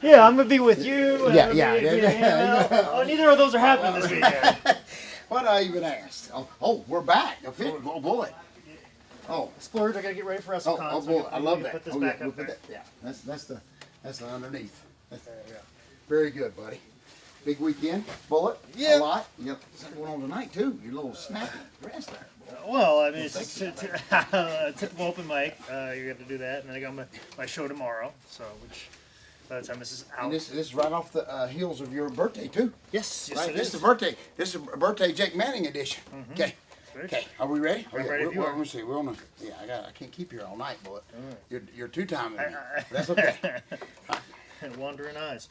Yeah, I'm gonna be with you. And Yeah. Neither of those are happening this weekend. What I even asked? Oh, we're back. Bullet. Oh, Splurge, I gotta get ready for WrestleCon. oh, Bullet. I love that. Put this Oh, back yeah, up we'll there. put that. Yeah, that's the underneath. Very good, buddy. Big weekend, Bullet. Yeah. A lot. You got something going on tonight too. Your little snappy dress there. Well, I mean, it's typical open mic. You got to do that, and then I got my show tomorrow. So, which by the time this is out, And this is right off the heels of your birthday too. yes, Right. it This is. is the birthday. This is a birthday Jake Manning edition. Okay. Okay. Are we ready? I'm ready if you are. Let me see. We're on a, yeah. I can't keep you here all night, Bullet. You're two-timing me. That's okay. Wandering eyes.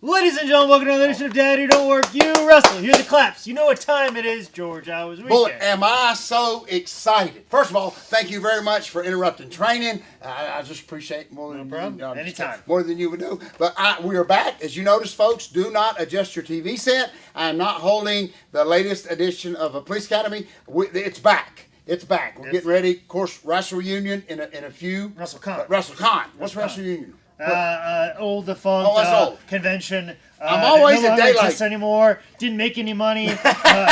Ladies and gentlemen, welcome to another edition of Daddy Don't Work, You Wrestle. Hear the claps. You know what time it is, George. I was weekend. Bullet, am I so excited? First of all, thank you very much for interrupting training. I just appreciate more than No problem. you, Anytime. more than you would do. But we are back, as you notice, folks. Do not adjust your TV set. I am not holding the latest edition of a Police Academy. It's back. It's back. We're getting ready. Of course, Wrestle Reunion in a few. WrestleCon. WrestleCon. What's Wrestle Reunion? Old defunct old. convention. I'm always no at longer daylight. exists anymore. Didn't make any money.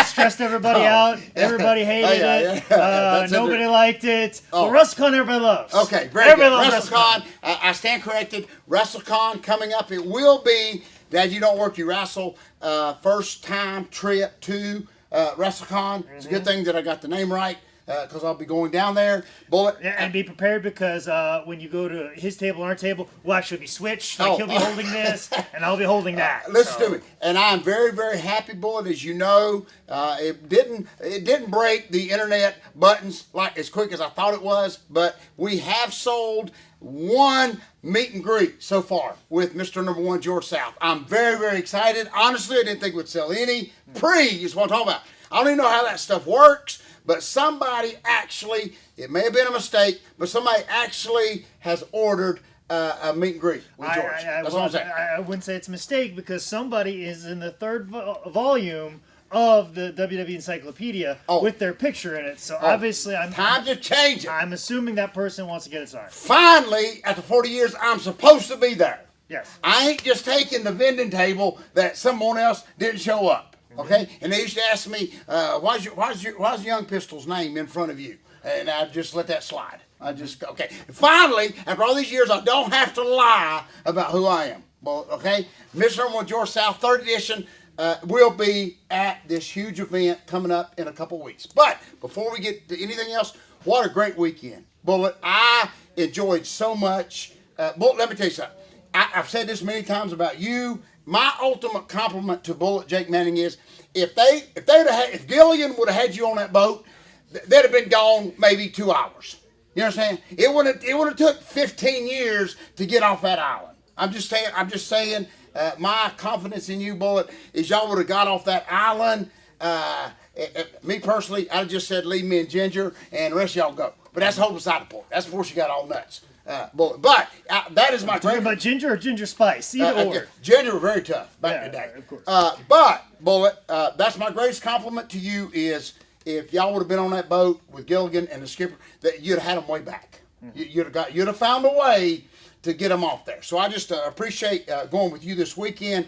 Stressed everybody out. Everybody hated it. That's Nobody liked it. Oh. But WrestleCon, everybody loves. Okay, very Everybody good. loves WrestleCon, I stand corrected. WrestleCon coming up. It will be, Dad, you don't work, you wrestle. First time trip to WrestleCon. It's a good thing that I got the name right because I'll be going down there. Bullet. Yeah, and be prepared because when you go to his table and our table, we'll actually be switched. Like he'll be holding this, and I'll be holding that. Listen to me, and I'm very, very happy, Bullet. As you know, it didn't break the internet buttons like as quick as I thought it was, but we have sold one meet and greet so far with Mr. Number One George South. I'm very, very excited. Honestly, I didn't think we'd sell any. Is what I'm talking about. I don't even know how that stuff works. But somebody actually, it may have been a mistake, but somebody actually has ordered a meet and greet with George. That's what I'm saying. I wouldn't say it's a mistake because somebody is in the third volume of the WWE Encyclopedia with their picture in it. So obviously, time to change it. I'm assuming that person wants to get it signed. Finally, after 40 years, I'm supposed to be there. Yes. I ain't just taking the vending table that someone else didn't show up. Okay, and they used to ask me, why's Young Pistol's name in front of you? And I just let that slide. Okay. Finally, after all these years, I don't have to lie about who I am. Well, okay, Mr. Number One George South, 3rd edition, will be at this huge event coming up in a couple weeks. But before we get to anything else, what a great weekend, Bullet! I enjoyed so much. Bullet, let me tell you something. I've said this many times about you. My ultimate compliment to Bullet Jake Manning is if Gilligan would have had you on that boat, they'd have been gone maybe 2 hours. You know what I'm saying? It would have took 15 years to get off that island. I'm just saying. My confidence in you, Bullet, is y'all would have got off that island. Me personally, I'd just said leave me and Ginger, and the rest of y'all go. But that's the whole beside the point. That's before she got all nuts. Bullet. But that is my Talking about ginger or ginger spice? Either or. Ginger were very tough back in the day. Of course. But Bullet, that's my greatest compliment to you is if y'all would have been on that boat with Gilligan and the skipper, that you'd have had them way back. Mm-hmm. You'd have found a way to get them off there. So I just appreciate going with you this weekend,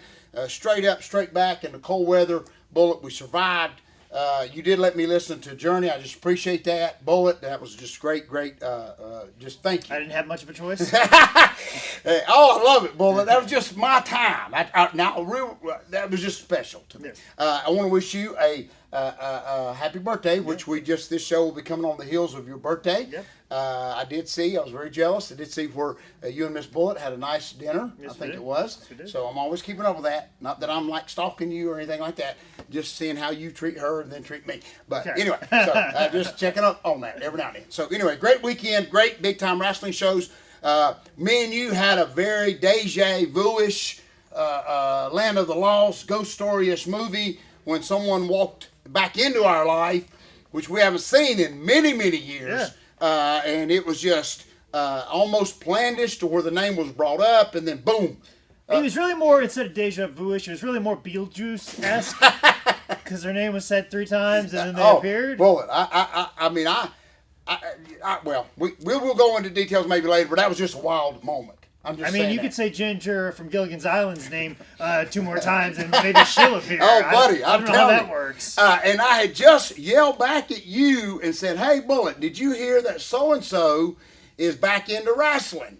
straight up, straight back in the cold weather. Bullet, we survived. You did let me listen to Journey. I just appreciate that. Bullet, that was just great. Just thank you. I didn't have much of a choice. I love it, Bullet. That was just my time. That was just special to me. Yes. I want to wish you a happy birthday, which this show will be coming on the heels of your birthday. Yep. I was very jealous. I did see where you and Miss Bullet had a nice dinner. Yes, I think we did. it was. Yes, we did. So I'm always keeping up with that. Not that I'm like stalking you or anything like that. Just seeing how you treat her and then treat me. But anyway, so just checking up on that every now and then. So anyway, great weekend, great big time wrestling shows. Me and you had a very deja vu-ish, Land of the Lost, ghost story-ish movie when someone walked back into our life, which we haven't seen in many, many years. Yeah. And it was just almost plandish to where the name was brought up, and then boom. It was really more, instead of deja vu-ish, it was really more Beetlejuice-esque. Because their name was said 3 times and then they appeared. Bullet. Well, we will go into details maybe later, but that was just a wild moment. I'm just I mean, saying you that. could say Ginger from Gilligan's Island's name 2 more times, and maybe she'll appear. Oh, buddy, I I'm don't know how telling that you. works. And I had just yelled back at you and said, "Hey, Bullet, did you hear that so-and-so is back into wrestling?"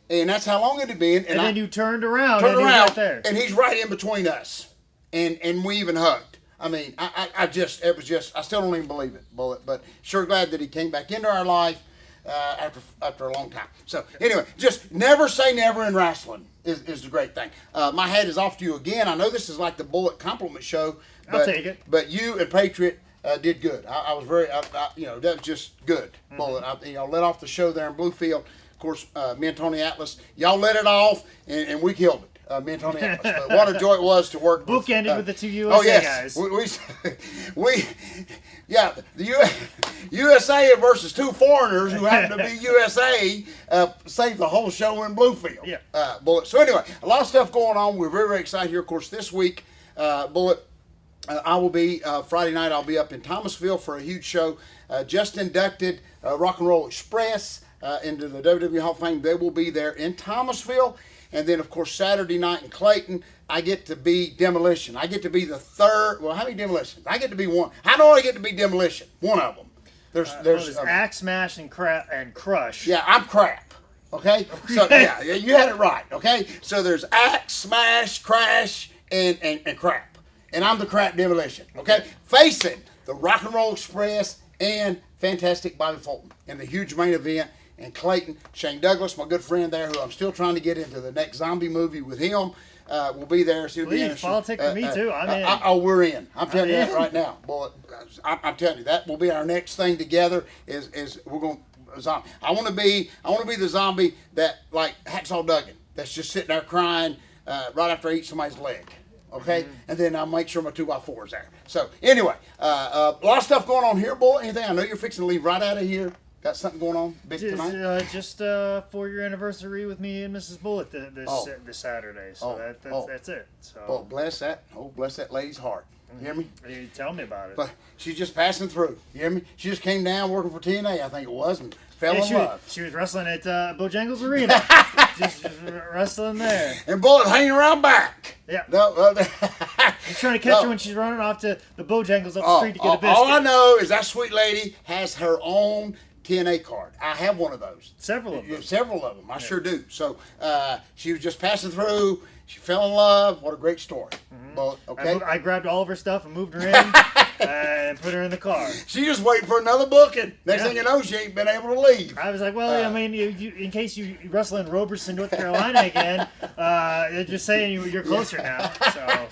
And that's how long it had been. And then you turned around, turned and he was around, right there. and he's right in between us. And we even hugged. I mean, I still don't even believe it, Bullet, but sure glad that he came back into our life after a long time. So anyway, just never say never in wrestling is the great thing. My hat is off to you again. I know this is like the Bullet compliment show. But, I'll take it. But you and Patriot did good. I was very, that was just good, Bullet. Let off the show there in Bluefield. Of course, me and Tony Atlas, y'all let it off, and we killed it. Me and Tony Atlas. But what a joy it was to work with. Bookended with the two USA guys. The USA versus two foreigners who happen to be USA saved the whole show in Bluefield. Yeah. Bullet. So anyway, a lot of stuff going on. We're very, very excited here. Of course, this week, Bullet, I will be, Friday night, I'll be up in Thomasville for a huge show. Just inducted Rock and Roll Express into the WWE Hall of Fame. They will be there in Thomasville. And then, of course, Saturday night in Clayton, I get to be Demolition. I get to be the third. Well, how many Demolitions? I get to be one. How do I get to be Demolition? One of them. There's Axe, Smash, and Crush. Yeah, I'm crap. Okay? So, yeah, you had it right. Okay? So there's Axe, Smash, Crash, and Crap. And I'm the Crap Demolition. Okay? Facing the Rock and Roll Express and Fantastic Bobby Fulton in the huge main event. And Clayton, Shane Douglas, my good friend there, who I'm still trying to get into the next zombie movie with him, will be there. So Please, politic for me too. I'm in. Oh, we're in. I'm telling you that right now, boy. I'm telling you that will be our next thing together. Is we're going zombie. I want to be the zombie that like Hacksaw Duggan, that's just sitting there crying right after I eat somebody's leg. Okay, and then I'll make sure my 2x4 is there. So anyway, a lot of stuff going on here, boy. Anything? I know you're fixing to leave right out of here. Got something going on big tonight? Just 4-year anniversary with me and Mrs. Bullet this Saturday. So that's it. So. Oh, bless that lady's heart. You hear me? You tell me about it. But she's just passing through. You hear me? She just came down working for TNA, I think it was, and fell in love. She was wrestling at Bojangles Arena. just wrestling there. And Bullet hanging around back. Yeah. He's trying to catch her when she's running off to the Bojangles up the street to get a biscuit. All I know is that sweet lady has her own TNA card. I have one of those. Several of them. I sure do. So she was just passing through. She fell in love. What a great story. Mm-hmm. But, okay. I grabbed all of her stuff and moved her in and put her in the car. She just waiting for another booking. Next thing you know, she ain't been able to leave. I was like, well, I mean, you, in case you wrestle in Roberson, North Carolina again, just saying you're closer now. So.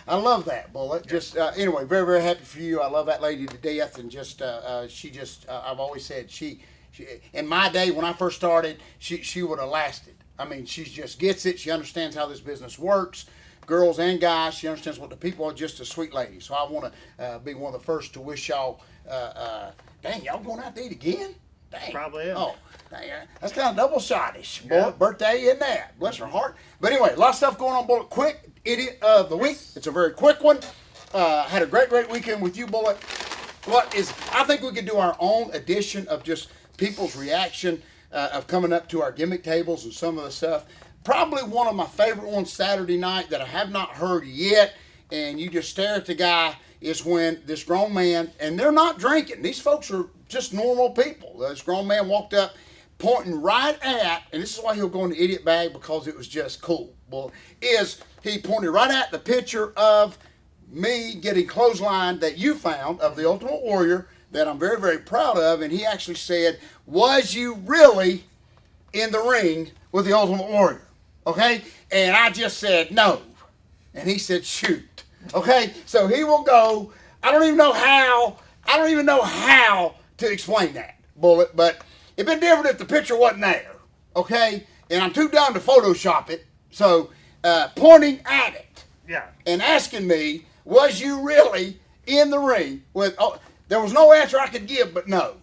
I love that, Bullet. Just anyway, very, very happy for you. I love that lady to death, and just I've always said she in my day when I first started, she would have lasted. I mean, she just gets it. She understands how this business works, girls and guys. She understands what the people are. Just a sweet lady. So I want to be one of the first to wish y'all. Dang, y'all going out to eat again? Dang. Probably is. Oh, dang, that's kind of double shottish. Yeah. Bullet birthday in that. Bless her heart. But anyway, a lot of stuff going on, Bullet. Quick idiot of the week. It's a very quick one. Had a great weekend with you, Bullet. I think we could do our own edition of just people's reaction of coming up to our gimmick tables and some of the stuff. Probably one of my favorite ones Saturday night that I have not heard yet, and you just stare at the guy, is when this grown man, and they're not drinking. These folks are just normal people. This grown man walked up pointing right at, and this is why he'll go in the idiot bag, because it was just cool. Well, he pointed right at the picture of me getting clothesline that you found of the Ultimate Warrior that I'm very, very proud of, and he actually said, "Was you really in the ring with the Ultimate Warrior?" Okay? And I just said, "No." And he said, "Shoot." Okay? So he will go, I don't even know how to explain that, Bullet, but it'd been different if the picture wasn't there. Okay? And I'm too dumb to Photoshop it. So pointing at it. Yeah. And asking me, "Was you really in the ring with..." Oh, there was no answer I could give but no.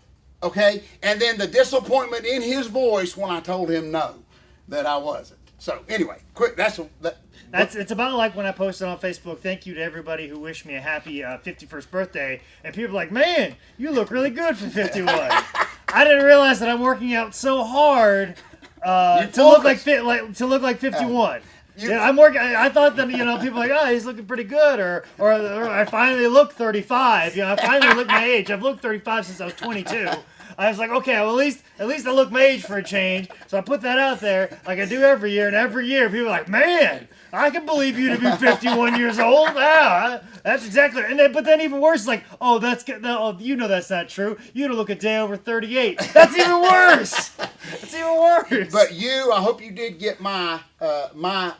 Okay? And then the disappointment in his voice when I told him no, that I wasn't. So anyway, quick, it's about like when I posted on Facebook, thank you to everybody who wished me a happy 51st birthday, and people are like, "Man, you look really good for 51." I didn't realize that I'm working out so hard to look like 51. Yeah, I'm working. I thought that people are like, oh, he's looking pretty good, or I finally look 35. I finally look my age. I've looked 35 since I was 22. I was like, okay, well at least I look my age for a change. So I put that out there like I do every year, and every year people are like, man, I can believe you to be 51 years old. Wow, that's exactly. But then even worse, like, oh, that's good. No, that's not true. You don't look a day over 38. That's even worse. That's even worse. But I hope you did get my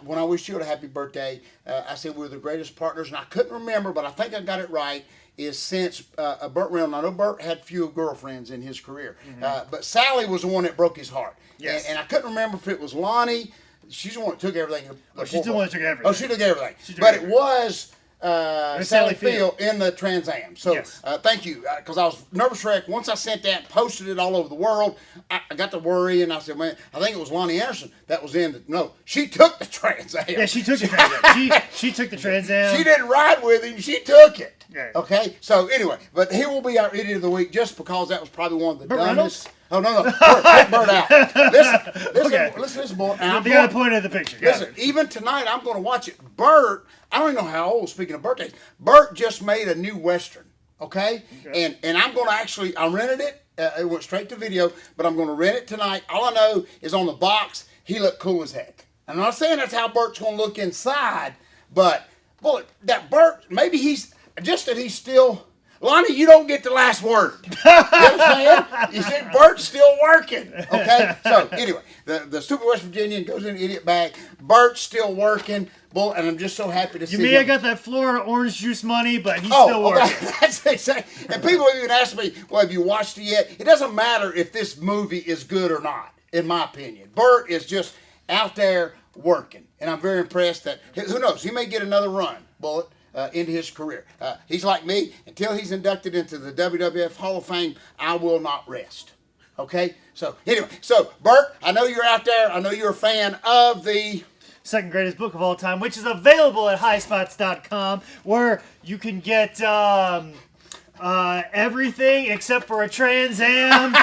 when I wished you a happy birthday. I said we're the greatest partners, and I couldn't remember, but I think I got it right. Is since Burt Reynolds, I know Burt had few girlfriends in his career, but Sally was the one that broke his heart. Yes. And I couldn't remember if it was Lonnie. She's the one that took everything. She's the one that took everything. Oh, she took everything. But it was Sally Field in the Trans Am. So yes. Thank you, because I was nervous wreck. Once I sent that, posted it all over the world, I got to worry, and I said, man, I think it was Lonnie Anderson that was in the, no, she took the Trans Am. Yeah, she took the Trans Am. She took the Trans Am. She didn't ride with him, she took it. Yeah. Okay, so anyway, but here will be our idiot of the week, just because that was probably one of the Burt dumbest. Oh no, Burt out. Listen, to this boy. The other point of the picture. Listen, even tonight I'm going to watch it. Burt, I don't even know how old. Speaking of birthdays, Burt just made a new Western. Okay? And I'm going to I rented it. It went straight to video, but I'm going to rent it tonight. All I know is on the box he looked cool as heck. I'm not saying that's how Burt's going to look inside, but boy, that Burt, maybe he's still. Lonnie, you don't get the last word. You know what I'm saying? You see, Burt's still working. Okay? So, anyway, the stupid West Virginian goes in the idiot bag. Burt's still working. Bull, and I'm just so happy to see him. I got that Florida orange juice money, but he's still working. That's exactly. And people have even asked me, well, have you watched it yet? It doesn't matter if this movie is good or not, in my opinion. Burt is just out there working. And I'm very impressed that, who knows, he may get another run, Bullet. Into his career. He's like me. Until he's inducted into the WWF Hall of Fame, I will not rest. Okay? So, anyway. So, Burt, I know you're out there. I know you're a fan of the second greatest book of all time, which is available at highspots.com, where you can get everything except for a Trans Am,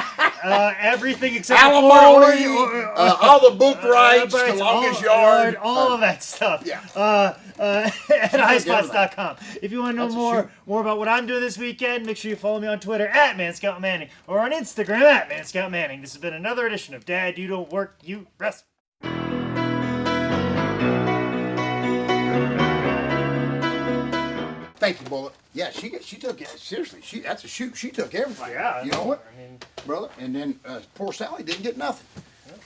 everything except alimony, all the book rights, the longest yard, all of that stuff. Yeah. At highspots.com. If you want to know more about what I'm doing this weekend, make sure you follow me on Twitter at ManScoutManning or on Instagram at ManScoutManning. This has been another edition of Dad, You Don't Work, You Wrestle. Thank you, Bullet. Yeah, she took it seriously. That's a shoot. She took everything. Yeah, you know what, brother? And then poor Sally didn't get nothing.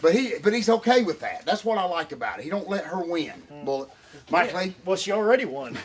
But he's okay with that. That's what I like about it. He don't let her win, Bullet. Mike Lee. Well, she already won.